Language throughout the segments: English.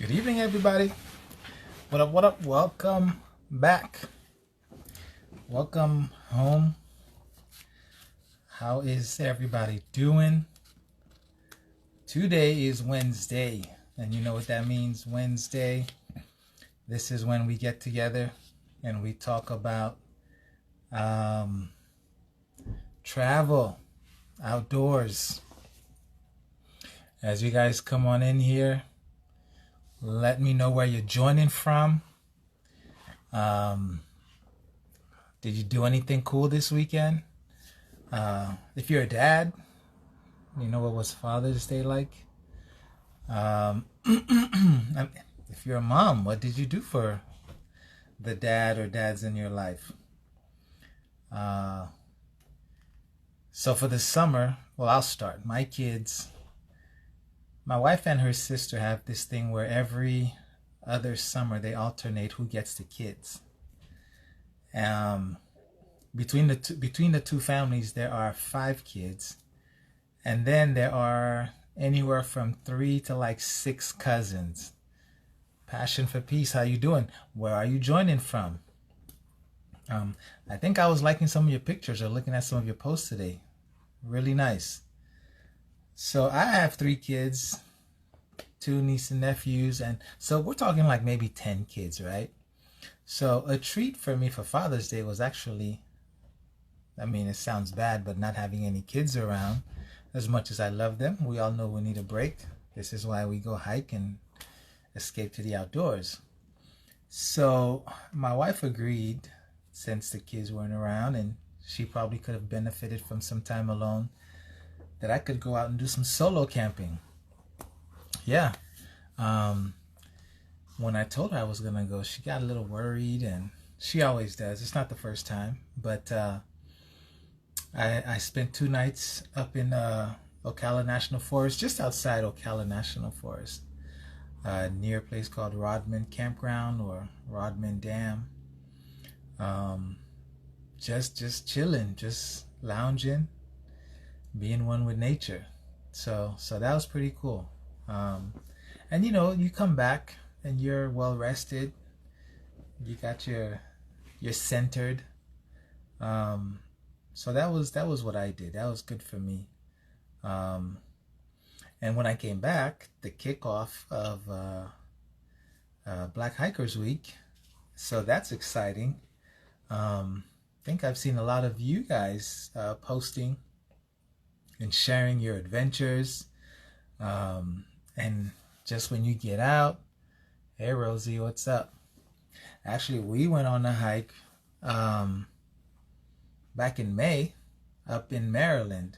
Good evening, everybody. What up, what up? Welcome back. Welcome home. How is everybody doing? Today is Wednesday, and you know what that means, Wednesday. This is when we get together and we talk about travel, outdoors. As you guys come on in here, let me know where you're joining from. Did you do anything cool this weekend? If you're a dad, you know what was Father's Day like? If you're a mom, what did you do for the dad or dads in your life? So for the summer, well, I'll start. My kids, my wife and her sister have this thing where every other summer they alternate who gets the kids. Between the two families, there are 5 kids, and then there are anywhere from 3 to like 6 cousins. Passion for Peace, how you doing? Where are you joining from? I think I was liking some of your pictures or looking at some of your posts today. Really nice. So I have 3 kids, 2 nieces and nephews, and so we're talking like maybe 10 kids, right? So a treat for me for Father's Day was actually, I mean, it sounds bad, but not having any kids around. As much as I love them, we all know we need a break. This is why we go hike and escape to the outdoors. So my wife agreed, since the kids weren't around and she probably could have benefited from some time alone, that I could go out and do some solo camping. Yeah. When I told her I was going to go, she got a little worried, and she always does. It's not the first time, but I spent 2 nights up in Ocala National Forest, just outside Ocala National Forest, near a place called Rodman Campground or Rodman Dam. Just chilling, just lounging, being one with nature. So that was pretty cool. And you know, you come back and you're well rested. You got you're centered. So that was what I did. That was good for me. And when I came back, the kickoff of Black Hikers Week. So that's exciting. I think I've seen a lot of you guys posting and sharing your adventures. And just when you get out, hey Rosie, what's up? Actually, we went on a hike back in May up in Maryland.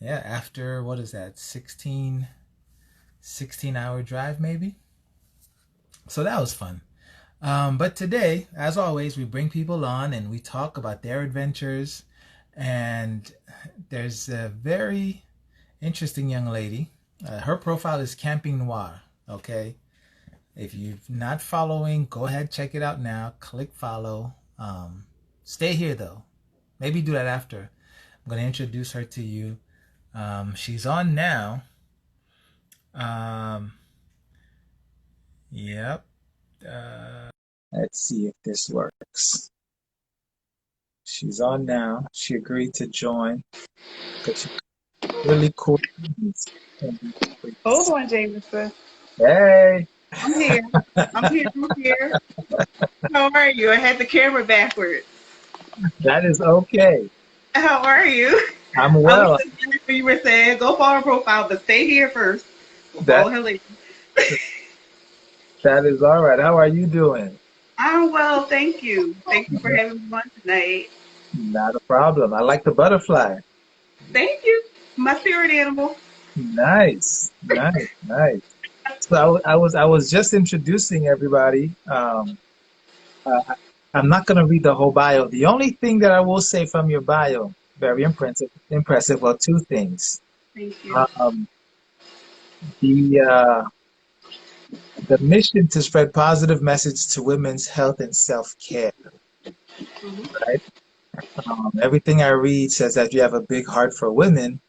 Yeah, after, what is that, 16-hour drive maybe? So that was fun. But today, as always, we bring people on and we talk about their adventures. And there's a very interesting young lady. Her profile is Camping Noire, okay? If you're not following, go ahead, check it out now. Click follow. Stay here, though. Maybe do that after. I'm going to introduce her to you. She's on now. Yep. Let's see if this works. She's on now. She agreed to join. Really cool things. Hold on, Jameson. Hey. I'm here. I'm here. How are you? I had the camera backwards. That is okay. How are you? I'm I well. was listening to you were saying go follow her profile, but stay here first. We'll follow her later. That is all right. How are you doing? I'm well, thank you. Thank you for having me on tonight. Not a problem. I like the butterfly. Thank you. My spirit animal. Nice. So I was just introducing everybody. I'm not going to read the whole bio. The only thing that I will say from your bio, very impressive. Well, 2 things. Thank you. The mission to spread positive message to women's health and self-care. Right? Everything I read says that you have a big heart for women,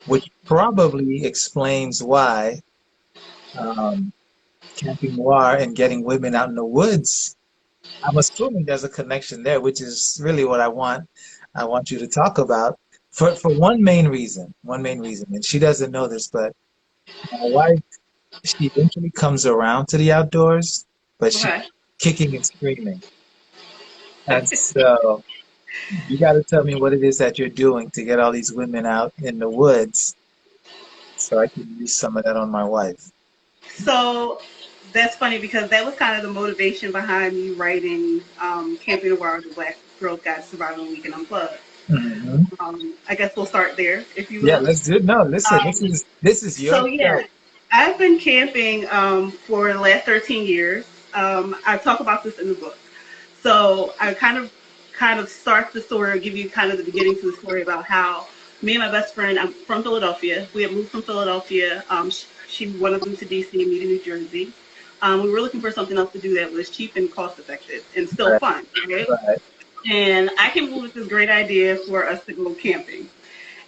which probably explains why Camping Noire and getting women out in the woods, I'm assuming there's a connection there, which is really what I want you to talk about for one main reason. One main reason, and she doesn't know this, but my wife, she eventually comes around to the outdoors, but she's Okay. kicking and screaming. And so you got to tell me what it is that you're doing to get all these women out in the woods so I can use some of that on my wife. So that's funny because that was kind of the motivation behind me writing Camping Noire, the Black Girl Guide Survival Weekend Unplugged. Hmm. I guess we'll start there, if you Yeah, will. let's do it. No, listen, Um, this is your so yeah, show. I've been camping for the last 13 years. I talk about this in the book. So I kind of start the story, or give you kind of the beginning to the story about how me and my best friend, I'm from Philadelphia. We had moved from Philadelphia. She wanted to move to DC and meet in New Jersey. We were looking for something else to do that was cheap and cost effective and still Right, fun, right? right. And I came up with this great idea for us to go camping.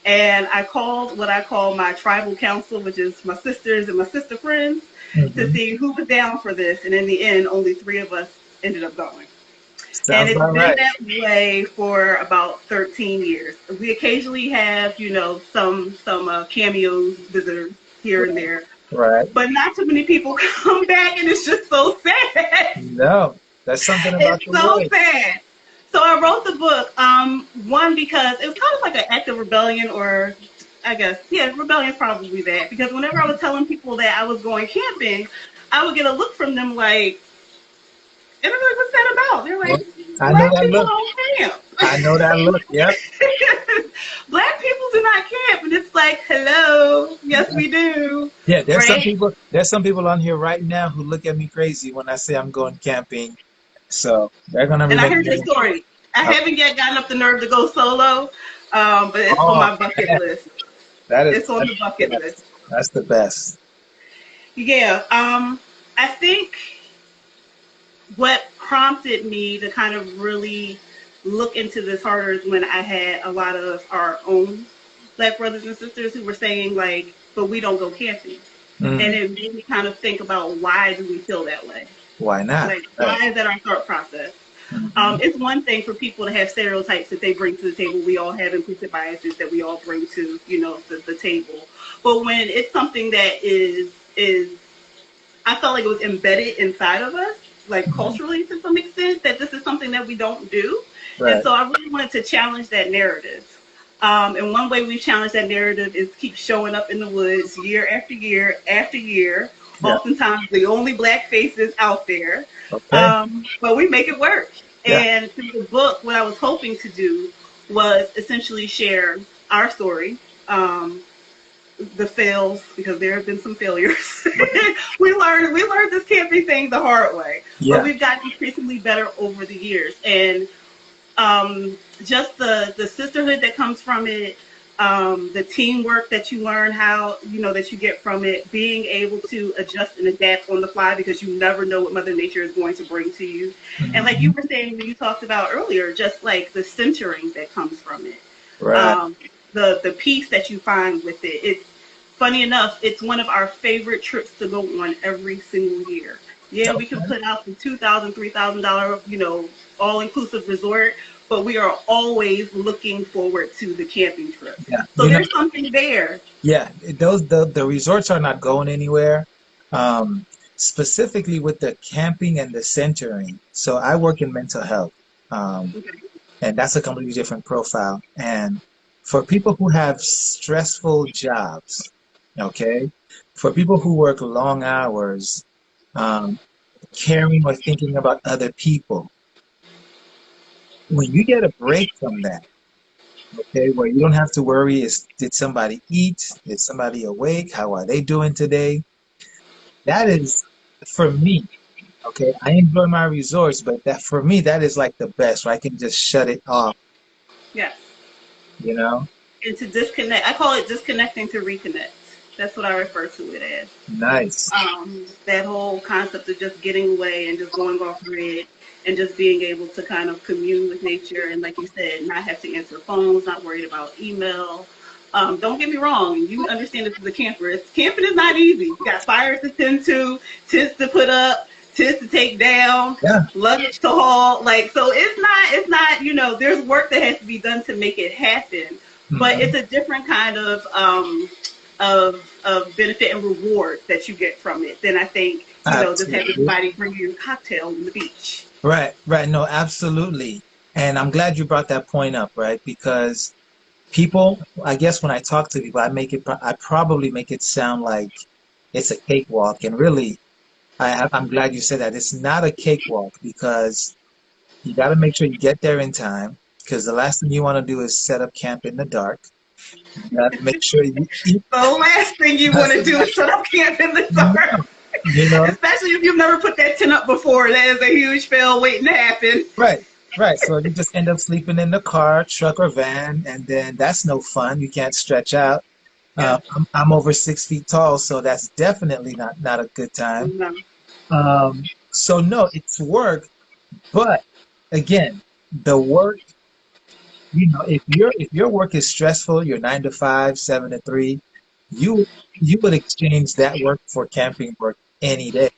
And I called what I call my tribal council, which is my sisters and my sister friends, to Hmm. see who was down for this. And in the end, only 3 of us ended up going. And Sounds it's about been right. that way for about 13 years. We occasionally have, some cameos, visitors here and there, Right. but not too many people come back, and it's just so sad. No, there's something about It's the so woods. sad. So I wrote the book, one, because it was kind of like an act of rebellion, or I guess, yeah, rebellion is probably that. Because whenever I was telling people that I was going camping, I would get a look from them like, and I'm like, what's that about? They're Yeah, like, I know black that people look. don't camp. I know that look. Yep. Black people do not camp. And it's like, hello, yes, we do. Yeah, there's some Right? people. There's some people on here right now who look at me crazy when I say I'm going camping. So they're gonna And I remember heard your me. story. I Uh, haven't yet gotten up the nerve to go solo, but it's on Oh my bucket man, list. that is It's on that's the the bucket best. list. That's the best. Yeah. I think what prompted me to kind of really look into this harder is when I had a lot of our own black brothers and sisters who were saying like, but we don't go camping. And Mm, it made me kind of think about, why do we feel that way? why not? Like, Right. why is that our thought process? Hmm. It's one thing for people to have stereotypes that they bring to the table. We all have implicit biases that we all bring to, the table. But when it's something that is I felt like it was embedded inside of us, like Hmm. culturally to some extent, that this is something that we don't do. And Right. so I really wanted to challenge that narrative. And one way we challenge that narrative is keep showing up in the woods year after year after year. Yeah. Oftentimes the only black faces out there, Okay. but we make it work. Yeah. And through the book, what I was hoping to do was essentially share our story, the fails, because there have been some failures. we learned this camping thing the hard way, but Yeah. we've gotten increasingly better over the years. And just the sisterhood that comes from it, the teamwork that you learn, how that you get from it, being able to adjust and adapt on the fly because you never know what Mother Nature is going to bring to you. And like you Hmm. were saying when you talked about earlier, just like the centering that comes from it, Right. um, the peace that you find with it. It's funny enough, it's one of our favorite trips to go on every single year. Yeah, we can Okay. put out the $2,000, $3,000, all inclusive resort, but we are always looking forward to the camping trip. Yeah. So there's something there. Yeah. The resorts are not going anywhere. Specifically with the camping and the centering. So I work in mental health. Um, Okay. and that's a completely different profile. And for people who have stressful jobs, okay, for people who work long hours, um, caring or thinking about other people, when you get a break from that, okay, where you don't have to worry, did somebody eat? Is somebody awake? How are they doing today? That is, for me, okay, I enjoy my resorts, but that for me, that is like the best, where I can just shut it off, Yes. you know? And to disconnect, I call it disconnecting to reconnect. That's what I refer to it as. Nice. That whole concept of just getting away and just going off grid and just being able to kind of commune with nature and, like you said, not have to answer phones, not worried about email, Don't get me wrong. You understand this as a camper. Camping is not easy. You got fires to tend to, tents to put up, tents to take down, Yeah. luggage to haul. Like, so it's not, there's work that has to be done to make it happen. But it's a different kind of benefit and reward that you get from it than I think, just having somebody bring you a cocktail on the beach. Right. No, absolutely. And I'm glad you brought that point up, right? Because people, I guess when I talk to people, I probably make it sound like it's a cakewalk. And really, I'm glad you said that. It's not a cakewalk because you got to make sure you get there in time, because the last thing you want to do is set up camp in the dark. You got to make sure you eat. The last thing you want to do is set up camp in the dark. Especially if you've never put that tent up before. That is a huge fail waiting to happen. Right. So you just end up sleeping in the car, truck, or van, and then that's no fun. You can't stretch out. I'm over 6 feet tall, so that's definitely not a good time. No. So no, it's work, but again, the work. If your work is stressful, you're 9 to 5, 7 to 3, you would exchange that work for camping work any day.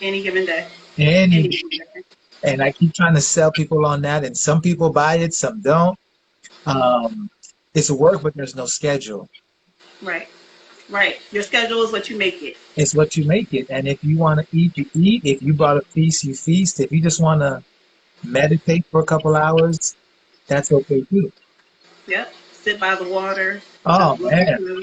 Any given day. Any given day. And I keep trying to sell people on that, and some people buy it, some don't. It's work, but there's no schedule. Right. Your schedule is what you make it. It's what you make it. And if you want to eat, you eat. If you brought a feast, you feast. If you just want to meditate for a couple hours, that's okay too. Yep. Sit by the water. Oh, man.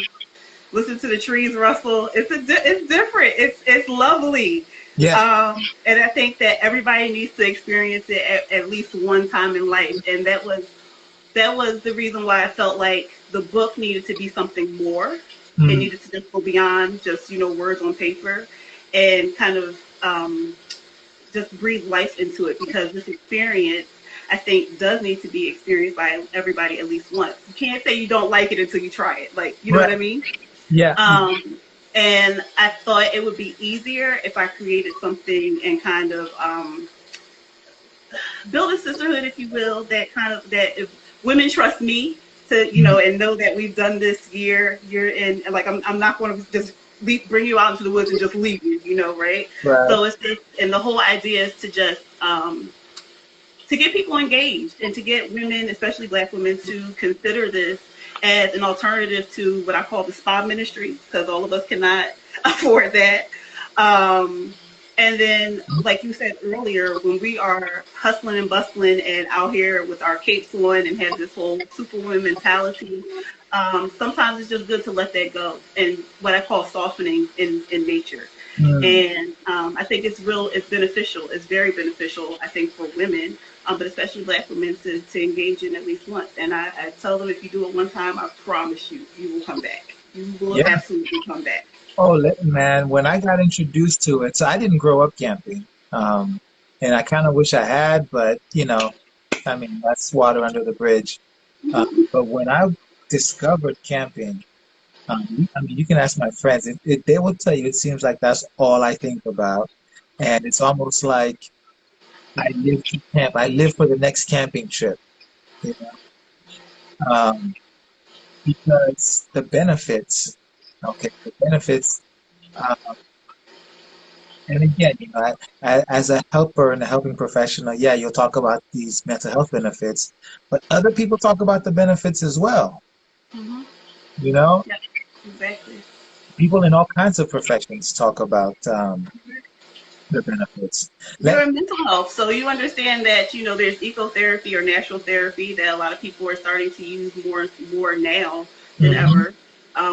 Listen to the trees rustle. It's different. It's lovely. Yeah. And I think that everybody needs to experience it at least one time in life. And that was the reason why I felt like the book needed to be something more. It needed to just go beyond just, words on paper and kind of just breathe life into it, because this experience, I think, does need to be experienced by everybody at least once. You can't say you don't like it until you try it. Like, you know what I mean? Yeah. And I thought it would be easier if I created something and kind of build a sisterhood, if you will, that if women trust me to, and know that we've done this year in, like, I'm not going to just bring you out into the woods and just leave you, right? So it's just, and the whole idea is to just, to get people engaged and to get women, especially Black women, to consider this as an alternative to what I call the spa ministry, because all of us cannot afford that. And then, like you said earlier, when we are hustling and bustling and out here with our capes on and have this whole superwoman mentality, sometimes it's just good to let that go, and what I call softening in nature. And I think it's beneficial. It's very beneficial, I think, for women, but especially Black women, to engage in at least once. And I tell them, if you do it one time, I promise you will come back. You will absolutely come back. Oh, man, when I got introduced to it, so I didn't grow up camping. And I kind of wish I had, but, that's water under the bridge. But when I discovered camping, you can ask my friends. They will tell you it seems like that's all I think about. And it's almost like I live to camp. I live for the next camping trip. Because the benefits, and again, as a helper and a helping professional, you'll talk about these mental health benefits, but other people talk about the benefits as well. Yeah, exactly. People in all kinds of professions talk about the benefits. Your mental health. So you understand that, there's ecotherapy or natural therapy that a lot of people are starting to use more now than ever.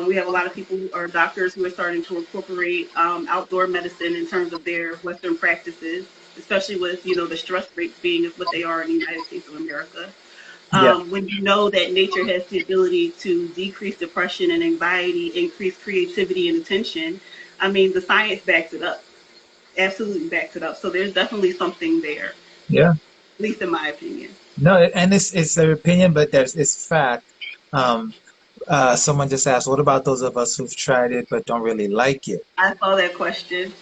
We have a lot of people or doctors who are starting to incorporate outdoor medicine in terms of their Western practices, especially with, the stress rates being what they are in the United States of America. When you know that nature has the ability to decrease depression and anxiety, increase creativity and attention, the science backs it up. Absolutely backs it up. So there's definitely something there. Yeah. At least in my opinion. No, and it's their opinion, but it's fact. Someone just asked, what about those of us who've tried it but don't really like it? I saw that question.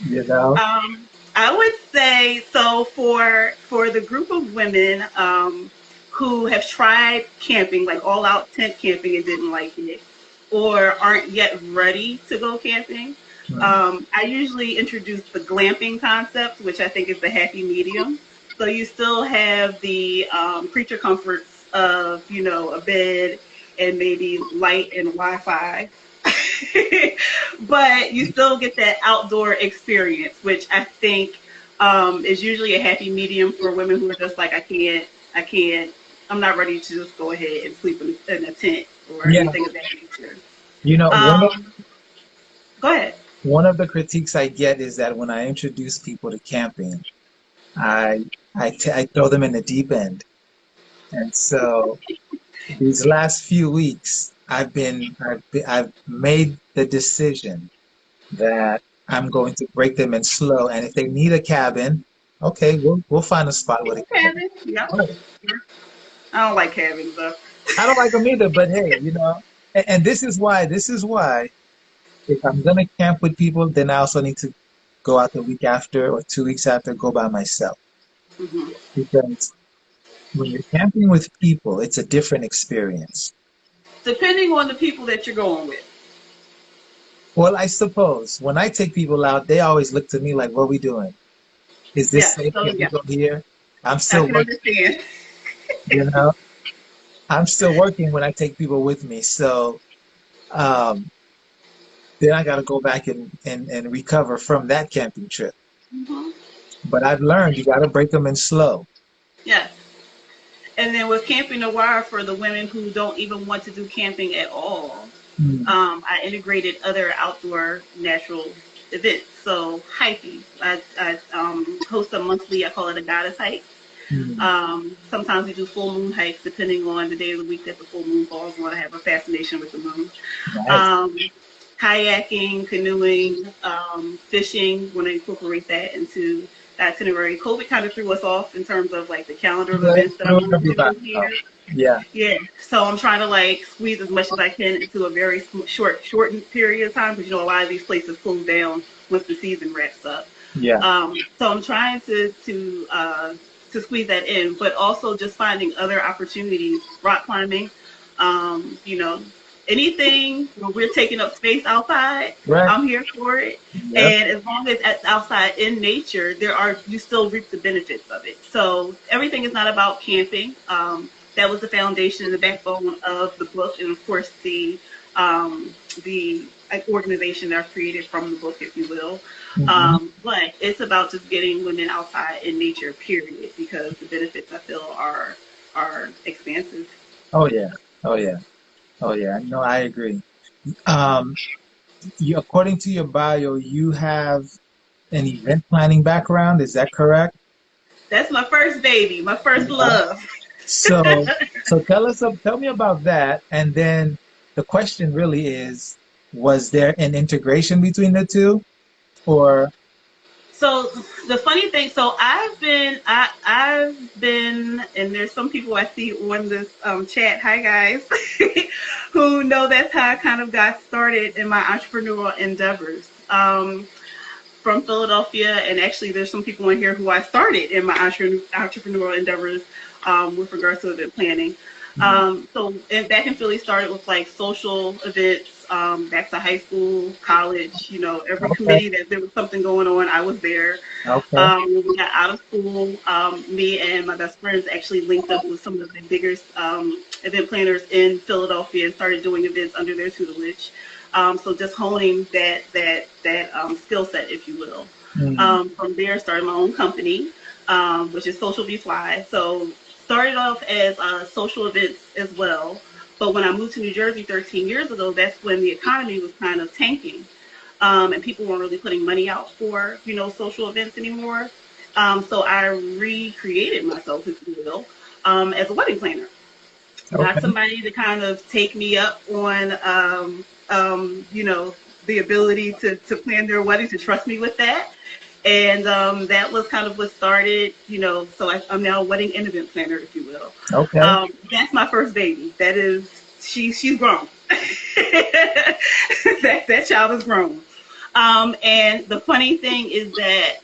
I would say, so for the group of women who have tried camping, like all out tent camping, and didn't like it, or aren't yet ready to go camping, I usually introduce the glamping concept, which I think is the happy medium. So you still have the creature comforts of, a bed and maybe light and Wi-Fi, but you still get that outdoor experience, which I think is usually a happy medium for women who are just like, I can't, I'm not ready to just go ahead and sleep in a tent or Yeah. anything of that nature. You know, Go ahead. one of the critiques I get is that when I introduce people to camping, I throw them in the deep end. And so these last few weeks, I've made the decision that I'm going to break them in slow. And if they need a cabin, okay, we'll find a spot with a cabin. Cabin. Yep. Oh, I don't like cabins though. I don't like them either, but hey, and this is why if I'm gonna camp with people, then I also need to go out the week after or 2 weeks after, go by myself. Hmm. Because when you're camping with people, it's a different experience. Depending on the people that you're going with. Well, I suppose when I take people out, they always look to me like, "What are we doing? Is this Yeah. safe? So Can we yeah, go here?" I'm I still can working, understand. you know. I'm still working when I take people with me, so um, then I got to go back and recover from that camping trip. Hmm. But I've learned you got to break them in slow. Yes. And then with Camping Noire, for the women who don't even want to do camping at all, Mm, I integrated other outdoor natural events. So hiking. I host a monthly, I call it a goddess hike. mm, Sometimes we do full moon hikes depending on the day of the week that the full moon falls on. I have a fascination with the moon. nice. Um, Kayaking, canoeing, fishing, want to incorporate that into the itinerary. COVID kind of threw us off in terms of like the calendar of Good. events that I Good, wanted to everybody. do here. Yeah, Yeah, so I'm trying to like squeeze as much as I can into a very shortened period of time because a lot of these places close down once the season wraps up. yeah. So I'm trying to squeeze that in, but also just finding other opportunities, rock climbing, um, you know, anything where we're taking up space outside. Right. I'm here for it, Yep. and as long as it's outside in nature, you still reap the benefits of it. So everything is not about camping. That was the foundation and the backbone of the book, and of course the organization that I've created from the book, if you will. Hmm. But it's about just getting women outside in nature, period, because the benefits I feel are expansive. Oh yeah. Oh yeah. Oh yeah. No, I agree. Um, according to your bio, you have an event planning background. Is that correct? That's my first baby, my first Yeah. love. So, tell me about that. And then the question really is, was there an integration between the two, or? So the funny thing, so I've been, and there's some people I see on this chat. Hi guys, who know that's how I kind of got started in my entrepreneurial endeavors. From Philadelphia, and actually there's some people in here who I started in my entrepreneurial endeavors with regards to event planning. Back in Philly, started with like social events, back to high school, college. Every Okay, committee that there was something going on, I was there. okay, When we got out of school, me and my best friends actually linked up with some of the biggest event planners in Philadelphia and started doing events under their tutelage. So just honing that skill set, if you will. mm, From there, started my own company, which is Social Be Fly. So started off as social events as well. But when I moved to New Jersey 13 years ago, that's when the economy was kind of tanking, and people weren't really putting money out for social events anymore. So I recreated myself, if you will, as a wedding planner. Got okay, somebody to kind of take me up on, the ability to plan their wedding, to trust me with that. And that was kind of what started, so I'm now a wedding and event planner, if you will. okay, That's my first baby. That is, she's grown. That child is grown. And the funny thing is that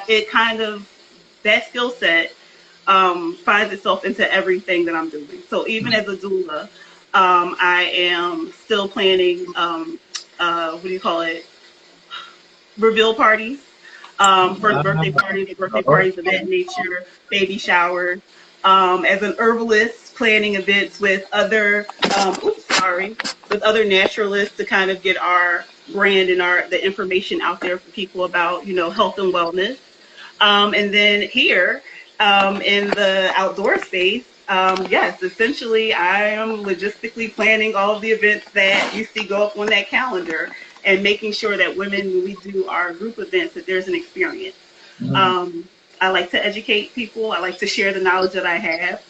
it kind of, that skill set finds itself into everything that I'm doing. So even as a doula, I am still planning, what do you call it, reveal parties, first birthday Oh, parties of that nature, baby showers. As an herbalist, planning events with other, with other naturalists to kind of get our brand and the information out there for people about, health and wellness. And then here, in the outdoor space, yes, essentially, I am logistically planning all of the events that you see go up on that calendar and making sure that women, when we do our group events, that there's an experience. mm, Um, I like to educate people. I like to share the knowledge that I have,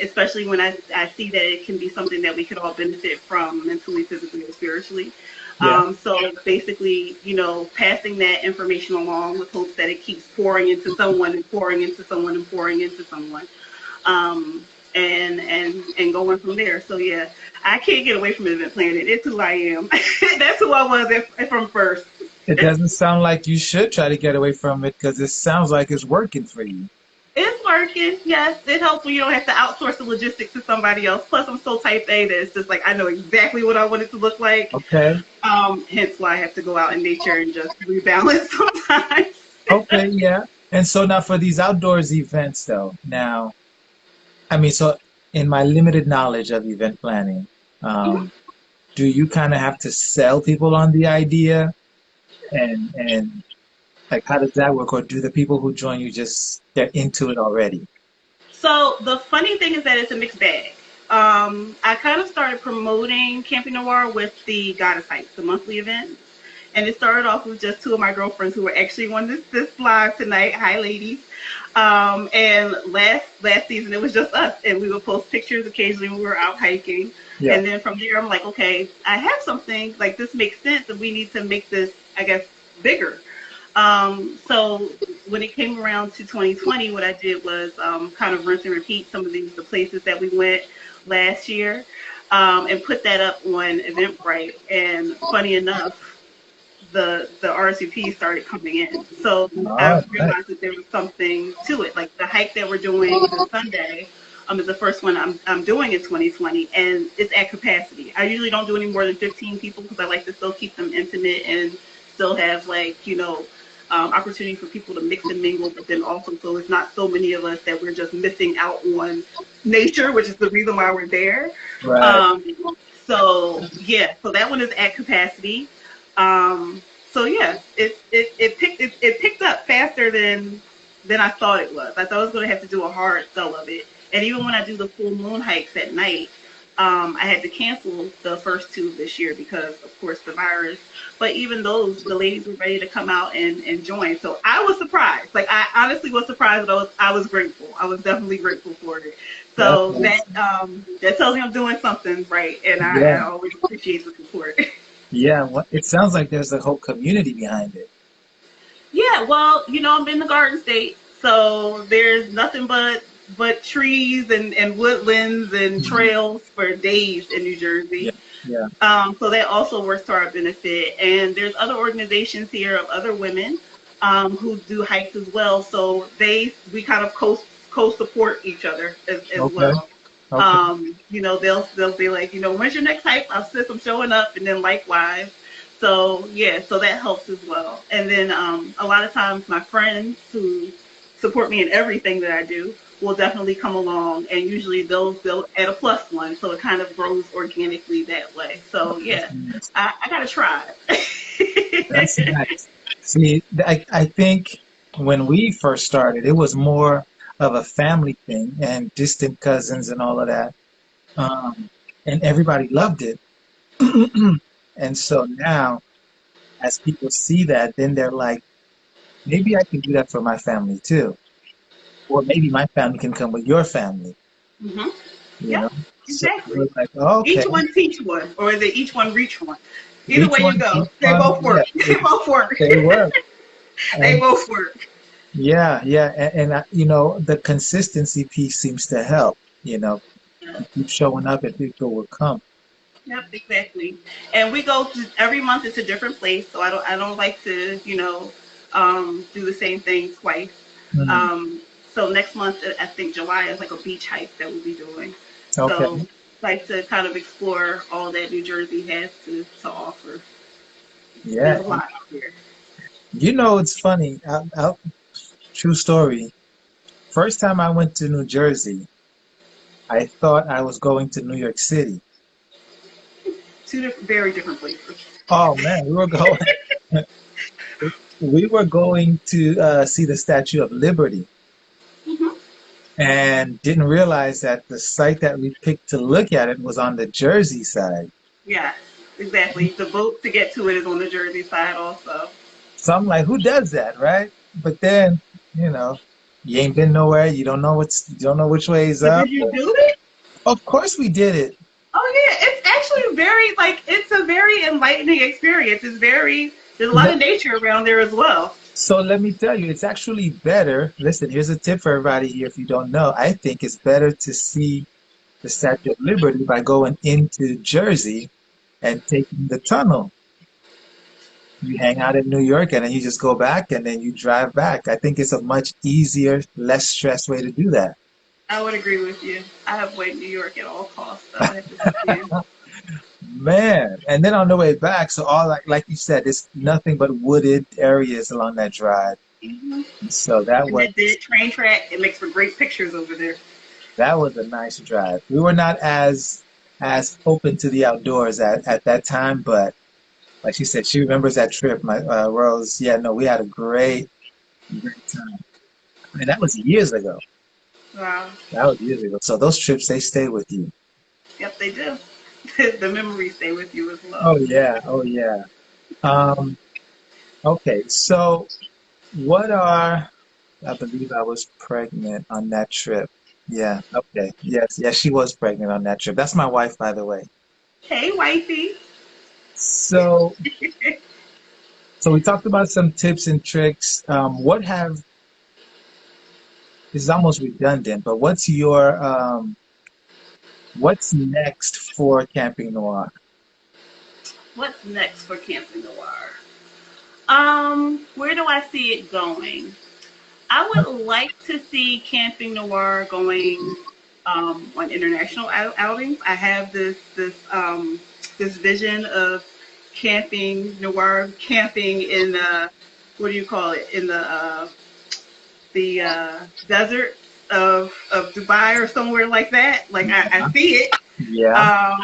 especially when I see that it can be something that we could all benefit from mentally, physically, or spiritually. yeah. So basically, passing that information along with hopes that it keeps pouring into someone and pouring into someone and pouring into someone, and going from there. So yeah, I can't get away from event planning. It's who I am. That's who I was from first. It doesn't sound like you should try to get away from it because it sounds like it's working for you. It's working. Yes, it helps when you don't have to outsource the logistics to somebody else. Plus, I'm so type A that it's just like I know exactly what I want it to look like. Okay. Hence why I have to go out in nature and just rebalance sometimes. Okay, yeah. And so now for these outdoors events, though, now, I mean, so in my limited knowledge of event planning, Mhm. um, do you kind of have to sell people on the idea? And like, how does that work? Or do the people who join you just get into it already? So the funny thing is that it's a mixed bag. I kind of started promoting Camping Noire with the Goddess Hikes, the monthly event. And it started off with just two of my girlfriends who were actually on this live tonight. Hi, ladies. And last season, it was just us. And we would post pictures occasionally when we were out hiking. Yeah. And then from there, I'm like, okay, I have something. Like, this makes sense. And we need to make this, I guess, bigger. So when it came around to 2020, what I did was kind of rinse and repeat some of the places that we went last year, and put that up on Eventbrite. And funny enough, the RSVP started coming in. So I Oh, nice. realized that there was something to it. Like the hike that we're doing this Sunday is the first one I'm doing in 2020, and it's at capacity. I usually don't do any more than 15 people because I like to still keep them intimate and still have opportunity for people to mix and mingle, but then also so it's not so many of us that we're just missing out on nature, which is the reason why we're there. Right. Um, so yeah, so that one is at capacity. So yeah, it picked up faster than I thought it was. I thought I was going to have to do a hard sell of it, and even when I do the full moon hikes at night, I had to cancel the first two this year because, of course, the virus. But even those, the ladies were ready to come out and join. So I was surprised. Like I honestly was surprised, but I was grateful. I was definitely grateful for it. That's So that tells me I'm doing something right, and I yeah. always appreciate the support. Yeah. Well, it sounds like there's a whole community behind it. Yeah, well, I'm in the Garden State, so there's nothing but trees and woodlands and Mhm. trails for days in New Yeah. Jersey. Yeah. So that also works to our benefit. And there's other organizations here of other women who do hikes as well. So we kind of co support each other as Okay. well. Okay. They'll be like, when's your next hike? I'll sis, I'm showing up, and then likewise. So yeah, so that helps as well. And then a lot of times my friends who support me in everything that I do will definitely come along, and usually they'll add a plus one, so it kind of grows organically that way. So That's yeah, nice. I gotta try. That's nice. See, I think when we first started, it was more of a family thing and distant cousins and all of that. Um, and everybody loved it. And so now, as people see that, then they're like, maybe I can do that for my family too. Or maybe my family can come with your family, Hmm. you know? Yep, So exactly. we're like, oh, okay, Each one teach one, or is it each one reach one? Either each way you one, go, each they one, both yeah, work. They both work. they work. They And both work. yeah, yeah. The consistency piece seems to help, you know, Yeah. you keep showing up and people will come. Yep, exactly. And we go to every month. It's a different place, so I don't like to do the same thing twice. Mm, So next month, I think July is like a beach hike that we'll be doing. okay. So like to kind of explore all that New Jersey has to offer. There's Yeah. a lot out there. You know, it's funny. True story. First time I went to New Jersey, I thought I was going to New York City. Very different places. Oh man, we were going to see the Statue of Liberty, Hmm. and didn't realize that the site that we picked to look at it was on the Jersey side. Yeah, exactly. The boat to get to it is on the Jersey side also. So I'm like, who does that, right? But then, you know, you ain't been nowhere. You don't know which way is But up. did you do it? Of course we did it. Oh yeah, it's actually very like it's a very enlightening experience. There's a lot of nature around there as well. So let me tell you, it's actually better. Listen, here's a tip for everybody here if you don't know. I think it's better to see the Statue of Liberty by going into Jersey and taking the tunnel. You hang out in New York and then you just go back and then you drive back. I think it's a much easier, less stress way to do that. I would agree with you. I avoid New York at all costs. So I have to tell you. Man, and then on the way back, so all like you said, it's nothing but wooded areas along that drive. Hmm. So And that dead train track, it makes for great pictures over there. that was a nice drive. We were not as open to the outdoors at that time, but like she said, she remembers that trip. My Rose, yeah, no, we had a great time. I mean, that was years ago. Wow. That was years ago. So those trips, they stay with you. Yep, they do. The memories stay with you as well. Oh yeah, oh yeah. Um, okay, so what are I believe I was pregnant on that trip. Yeah, okay. Yes, she was pregnant on that trip. That's my wife, by the way. Hey, wifey. So, so we talked about some tips and tricks. This is almost redundant, but what's next for Camping Noire? What's next for Camping Noire? Where do I see it going? I would like to see Camping Noir going on international outings. I have this vision of Camping Noir camping in what do you call it, in the desert of Dubai or somewhere like that. Like I see it. Yeah.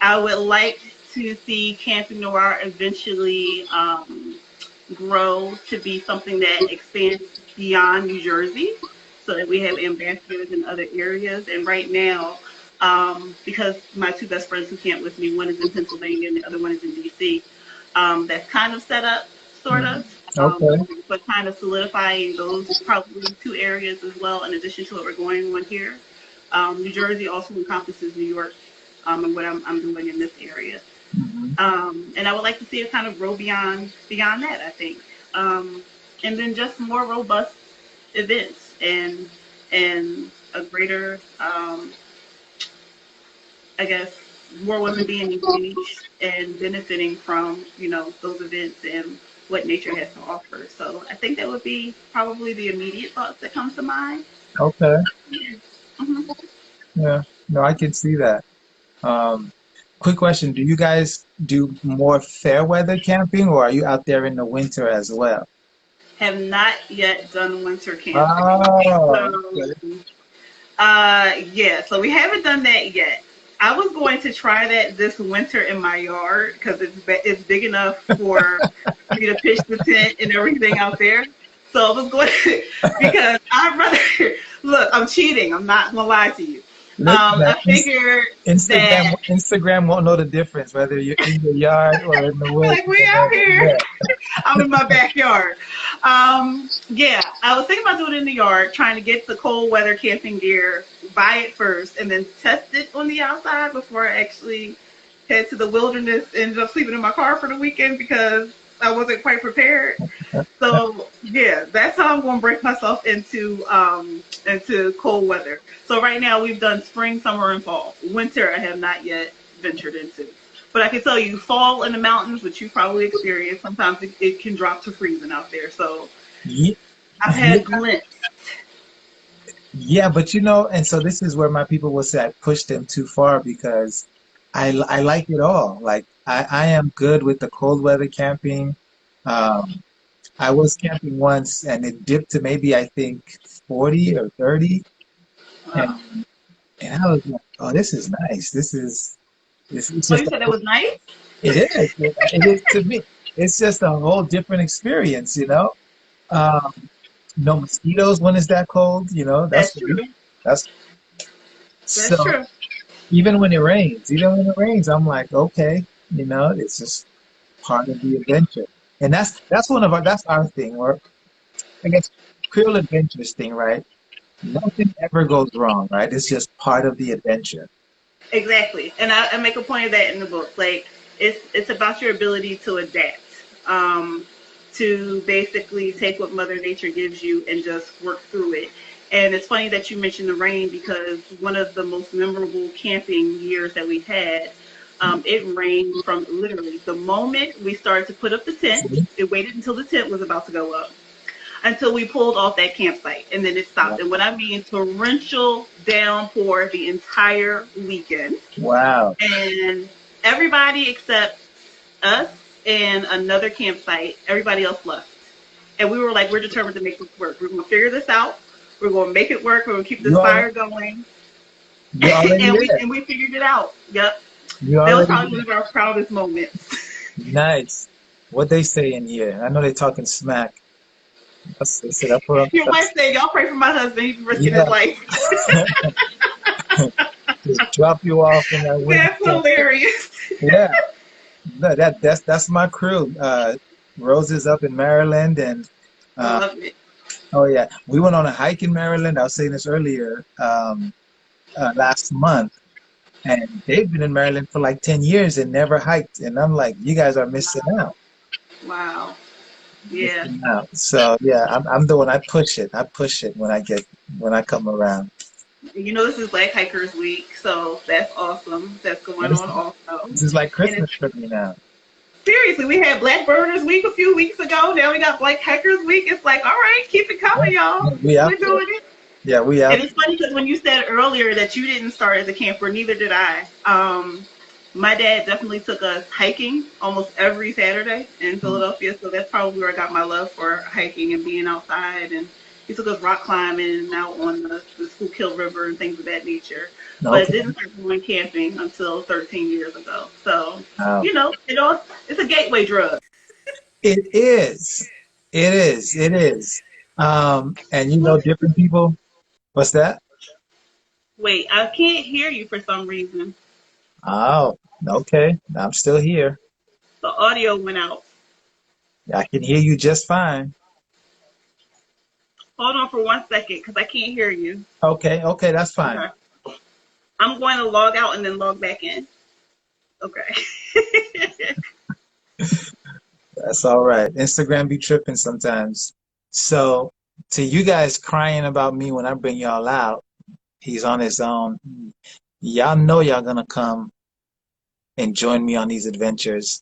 I would like to see Camping Noir eventually grow to be something that expands beyond New Jersey, so that we have ambassadors in other areas. And right now, because my two best friends who camp with me, one is in Pennsylvania and the other one is in DC, that's kind of set up, sort of. Okay. But kind of solidifying those probably two areas as well, in addition to what we're going on here. New Jersey also encompasses New York, and what I'm doing in this area. Mhm. And I would like to see it kind of grow beyond that, I think. And then just more robust events and a greater, I guess, more women being engaged and benefiting from, those events and what nature has to offer. So I think that would be probably the immediate thoughts that comes to mind. Okay. Hmm. Yeah. No, I can see that. Um, quick question. Do you guys do more fair weather camping or are you out there in the winter as well? Have not yet done winter camping. Oh, So, okay. yeah, so we haven't done that yet. I was going to try that this winter in my yard because it's big enough for me to pitch the tent and everything out there. So I was going to, because I'd rather look. I'm cheating. I'm not gonna lie to you. Listen, I figured that Instagram won't know the difference whether you're in the yard or in the woods. like we out here. Yeah. I'm in my backyard. Yeah, I was thinking about doing it in the yard, trying to get the cold weather camping gear, buy it first, and then test it on the outside before I actually head to the wilderness. Ended up sleeping in my car for the weekend because I wasn't quite prepared. So yeah, that's how I'm going to break myself into cold weather. So right now we've done spring, summer, and fall. Winter I have not yet ventured into. But I can tell you, fall in the mountains, which you probably experienced, sometimes it can drop to freezing out there. So Ye- I've yeah. had glimpses. Yeah, but you know, and so this is where my people will say I pushed them too far because I like it all. Like I am good with the cold weather camping. Um, I was camping once and it dipped to maybe I think 40 or 30 Wow. and I was like, oh, this is nice. This is Oh, just you said it was nice? it is. It is to me. It's just a whole different experience, you know. Um, no mosquitoes when it's that cold, you know. That's true. That's That's so. true. Even when it rains, I'm like, okay, you know, it's just part of the adventure. And that's one of our that's our thing, or I guess Creole Adventures thing, right? Nothing ever goes wrong, right? It's just part of the adventure. Exactly, and I make a point of that in the book. Like it's about your ability to adapt, um, to basically take what Mother Nature gives you and just work through it. And it's funny that you mentioned the rain because one of the most memorable camping years that we had, it rained from literally the moment we started to put up the tent. See? It waited until the tent was about to go up until we pulled off that campsite, and then it stopped. And what I mean, torrential downpour the entire weekend, Wow. and everybody except us and another campsite, everybody else left. And we were like, we're determined to make this work. We're going to figure this out. We're going to make it work. We're going to keep this You already fire going. you're already and we there. and we figured it out. Yep. You're That was already probably one there. of our proudest moments. Nice. What they say in here. I know they're talking smack. They said Your wife said, y'all pray for my husband. He's risking his yeah. life. Just drop you off in that winter That's tent. hilarious. Yeah. No, that's my crew. Rose up in Maryland and I uh love it. oh yeah. We went on a hike in Maryland. I was saying this earlier, last month. And they've been in Maryland for like 10 years and never hiked. And I'm like, you guys are missing out. Wow. Yeah. Missing out. So yeah, I'm the one I push it. I push it when I come around. You know, this is Black Hikers Week, so that's awesome. That's going This, on also. this is like And Christmas it's for me now. seriously, we had Black Burners Week a few weeks ago. Now we got Black Hikers Week. It's like, all right, keep it Yeah, coming, y'all. yeah, we out We're there. doing it. Yeah, we And out it's funny because when you said earlier that you didn't start as a camper, neither did I. My dad definitely took us hiking almost every Saturday in there. Philadelphia, so that's probably where I got my love for hiking and being outside. And he took us rock climbing and out on the Schuylkill River and things of that nature. But Okay. didn't start going camping until 13 years ago. So, Wow. it's a gateway drug. It is. It is. It is. And you know, different people. What's that? Wait, I can't hear you for some reason. Oh, okay. I'm still here. The audio went out. I can hear you just fine. Hold on for 1 second because I can't hear you. Okay, okay, that's fine. Okay. I'm going to log out and then log back in. Okay. That's all right. Instagram be tripping sometimes. So, to you guys crying about me when I bring y'all out, he's on his own. Y'all know y'all gonna come and join me on these adventures.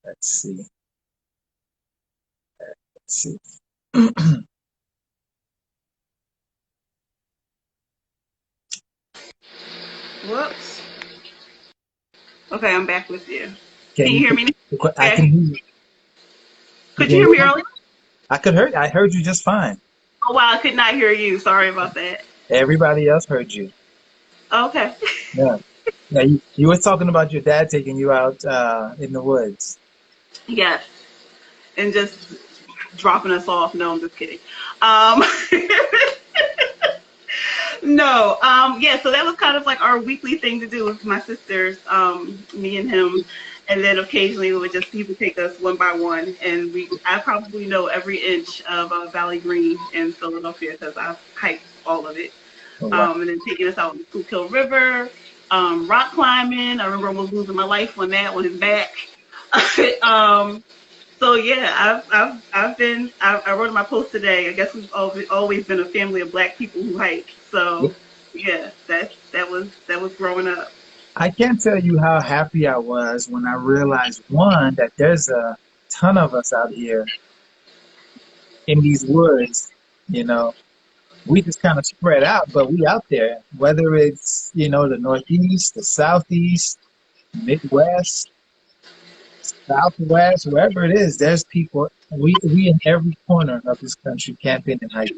Let's see. Let's see. Whoops. Okay, I'm back with you. Can Can you you? hear me? I can Okay. hear you. You Could can you hear hear me me? earlier? I heard you just fine. Oh, wow. I could not hear you. Sorry about that. Everybody else heard you. Okay. Yeah. Yeah, you were talking about your dad taking you out in the woods. Yes. And just dropping us off. No, I'm just kidding. Um, no. Yeah, so that was kind of like our weekly thing to do with my sisters, me and him. And then occasionally he would take us one by one. And I probably know every inch of Valley Green in Philadelphia because I've hiked all of it. Oh, wow. And then taking us out on the Schuylkill River, rock climbing. I remember almost losing my life on that on his back. um, so yeah, I wrote in my post today. I guess we've always been a family of Black people who hike. So yeah, that was growing up. I can't tell you how happy I was when I realized one that there's a ton of us out here in these woods, you know, we just kind of spread out, but we out there, whether it's, you know, the Northeast, the Southeast, Midwest, Southwest, wherever it is, there's people. We in every corner of this country camping and hiking.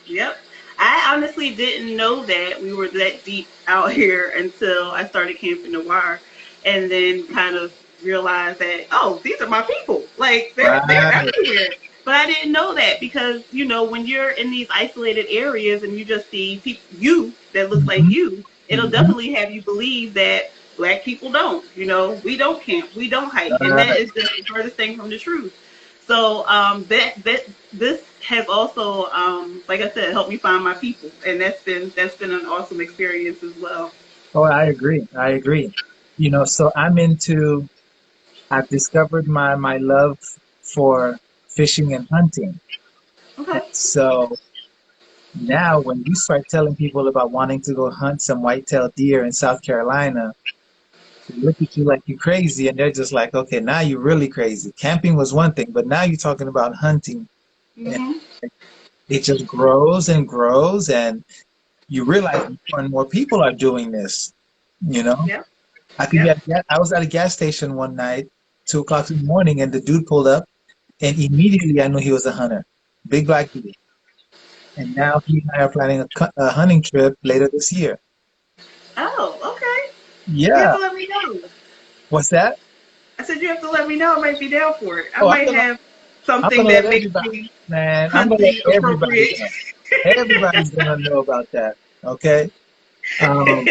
Yep. I honestly didn't know that we were that deep out here until I started Camping Noire, and then kind of realized that, oh, these are my people. Like they're Right. everywhere. But I didn't know that because, you know, when you're in these isolated areas and you just see you that looks like Hmm. you, it'll Hmm. definitely have you believe that black people don't. You know, we don't camp, we don't hike, and that Right. is just the furthest thing from the truth. So that this has also, like I said, helped me find my people, and that's been an awesome experience as well. Oh, I agree. I agree. You know, so I've discovered my love for fishing and hunting. And Okay. so now when you start telling people about wanting to go hunt some white-tailed deer in South Carolina, they look at you like you're crazy, and they're just like, okay, now you're really crazy. Camping was one thing, but now you're talking about hunting, and Mhm. it just grows and grows, and you realize more and more people are doing this. You know, Yep. I could be Yep. I was at a gas station one night, 2 o'clock in the morning, and the dude pulled up, and immediately I knew he was a hunter, big black dude. And now he and I are planning a hunting trip later this year. Oh, okay. You have Yeah, to let me know. what's that? I said you have to let me know. I might be down for it. I Oh, might have I'm something gonna let that makes everybody, me man. I'm gonna hunting let everybody appropriate. know. Everybody's gonna know about that. Okay. Um,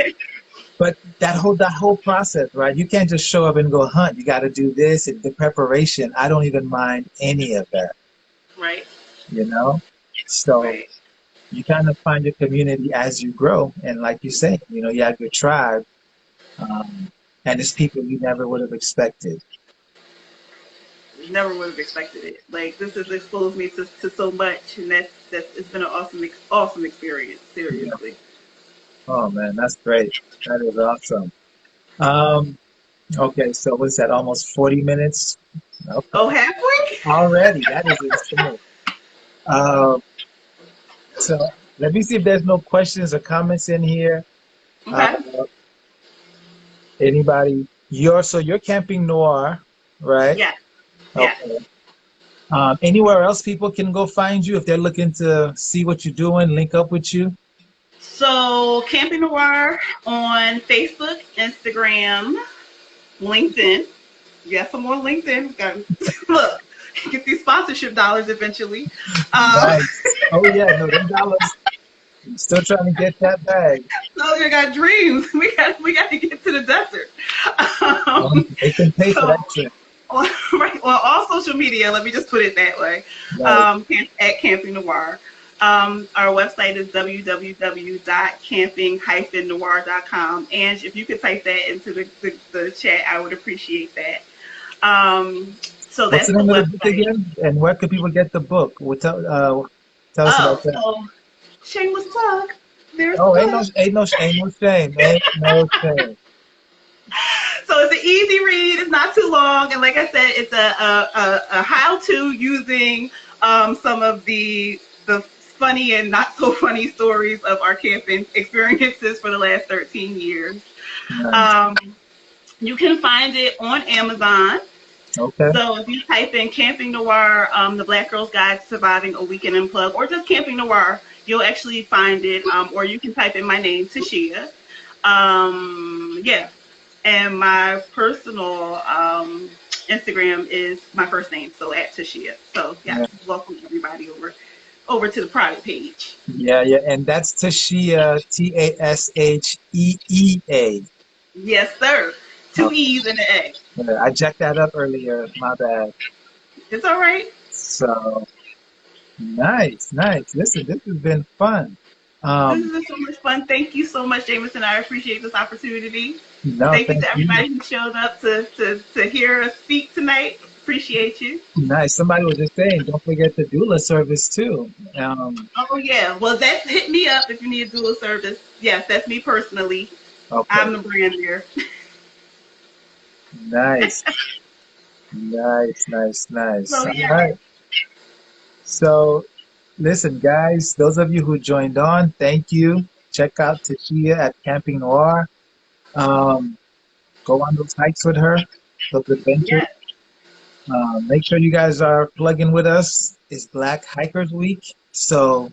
but that whole process, right? You can't just show up and go hunt. You got to do this and the preparation. I don't even mind any of that, Right. you know. So Right. you kind of find your community as you grow, and like you say, you know, you have your tribe, um, and it's people you never would have expected. Never would have expected it. Like this has exposed me to so much, and that's it's been an awesome experience. Yeah. Seriously. Oh man, that's great. That is awesome. Um, okay, so what's that? Almost 40 minutes. Okay, Oh, halfway. already. That is insane. Um, so let me see if there's no questions or comments in here. Uh, Okay. anybody? You're camping noir, right? Yeah. Yeah. Okay. Anywhere else people can go find you if they're looking to see what you're doing, link up with you? So Camping Noire on Facebook, Instagram, LinkedIn. Yes, I'm on LinkedIn. Got look, get these sponsorship dollars eventually. Um, Nice. Oh yeah, no, them dollars. I'm still trying to get that bag. so we got dreams. We got to get to the desert. They can pay for So that trip. right, well, all social media. Let me just put it that way. Right. At Camping Noire. Our website is www.camping-noire.com. And if you could type that into the chat, I would appreciate that. So What's that's the the name of the book website. again? And where can people get the book? Tell us about Oh, that. so shameless plug. There's the Oh, plug. ain't no shame. Ain't no shame. So it's an easy read. It's not too long, and like I said, it's a how-to using some of the funny and not so funny stories of our camping experiences for the last 13 years. Nice. Um, you can find it on Amazon. Okay. So if you type in Camping Noire, the Black Girl's Guide to Surviving a Weekend Unplugged, or just Camping Noire, you'll actually find it. Or you can type in my name, Tashia. Yeah, and my personal Instagram is my first name, so at Tashia. So yeah, Yeah, welcome everybody over to the private page. yeah. And that's Tashia, Tasheea. Yes, sir. Two Okay. E's and an A. Yeah, I jacked that up earlier. My bad. It's all right. So nice. Listen, this has been fun. This Um, has been so much fun. Thank you so much, Jameson. I appreciate this opportunity. no, Thank you thank to you. everybody who showed up to hear us speak tonight. Appreciate you. Nice. Somebody was just saying, don't forget the doula service too. Oh yeah. Well, that's hit me up if you need a dual service. Yes, that's me personally. Okay. I'm the brand there. Nice. Nice. So All yeah. right. So, listen, guys, those of you who joined on, thank you. Check out Tashia at Camping Noire. Go on those hikes with her, those adventures. Yes, Make sure you guys are plugging with us. It's Black Hikers Week. So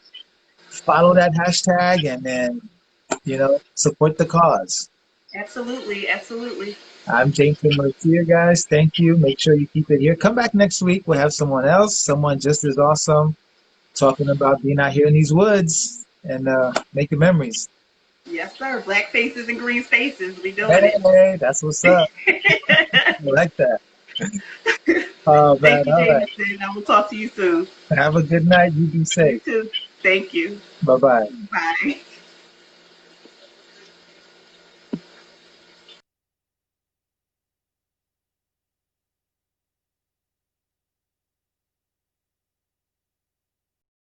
follow that hashtag and then, support the cause. absolutely, absolutely. I'm Jameson Mercier, guys. Thank you. Make sure you keep it here. Come back next week. We'll have someone else, someone just as awesome, talking about being out here in these woods and making memories. Yes, sir. Black faces and green spaces. We doing it. Hey, that's what's up. I like that. Oh, man. Thank you, All right. Jameson. I will talk to you soon. Have a good night. You be You safe. too. Thank you. Bye-bye. Bye.